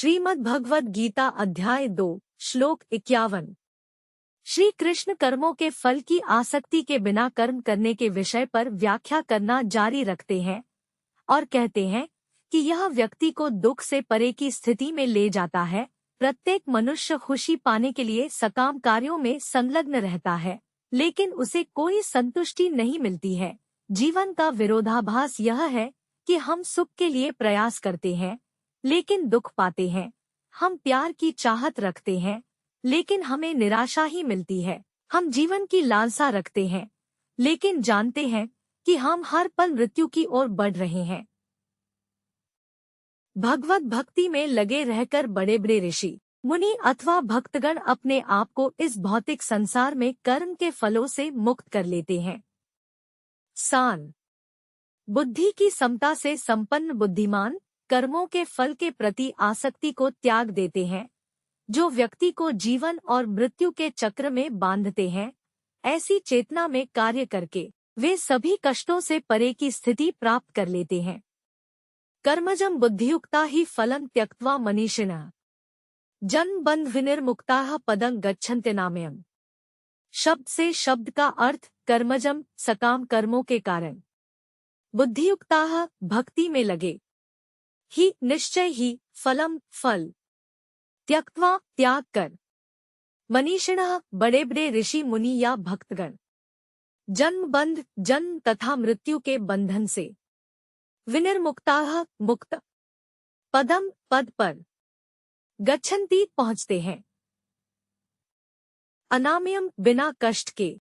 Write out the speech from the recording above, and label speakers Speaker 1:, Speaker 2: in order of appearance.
Speaker 1: श्रीमद् भगवद गीता अध्याय 2 श्लोक 51। श्री कृष्ण कर्मों के फल की आसक्ति के बिना कर्म करने के विषय पर व्याख्या करना जारी रखते हैं और कहते हैं कि यह व्यक्ति को दुख से परे की स्थिति में ले जाता है। प्रत्येक मनुष्य खुशी पाने के लिए सकाम कार्यों में संलग्न रहता है, लेकिन उसे कोई संतुष्टि नहीं मिलती है। जीवन का विरोधाभास यह है कि हम सुख के लिए प्रयास करते हैं लेकिन दुख पाते हैं। हम प्यार की चाहत रखते हैं लेकिन हमें निराशा ही मिलती है। हम जीवन की लालसा रखते हैं लेकिन जानते हैं कि हम हर पल मृत्यु की ओर बढ़ रहे हैं। भगवत भक्ति में लगे रहकर बड़े बड़े ऋषि, मुनि अथवा भक्तगण अपने आप को इस भौतिक संसार में कर्म के फलों से मुक्त कर लेते हैं। सार: बुद्धि की समता से संपन्न बुद्धिमान कर्मों के फल के प्रति आसक्ति को त्याग देते हैं, जो व्यक्ति को जीवन और मृत्यु के चक्र में बांधते हैं। ऐसी चेतना में कार्य करके वे सभी कष्टों से परे की स्थिति प्राप्त कर लेते हैं। कर्मजं बुद्धियुक्ता ही फलं त्यक्त्वा मनीषिणः जन्म बंध विनिर्मुक्ताः पदं गच्छन्ति नामयम्। शब्द से शब्द का अर्थ कर्मजम सकाम कर्मों के कारण, बुद्धियुक्ताः भक्ति में लगे, ही निश्चय ही फलम फल, त्यक्त्वा त्याग कर, मनीषिणः बड़े बड़े ऋषि मुनि या भक्तगण, जन्म बंध जन्म तथा मृत्यु के बंधन से, विनिर्मुक्ताः मुक्त, पदम पद पर, गच्छन्ति पहुँचते हैं, अनामयम बिना कष्ट के,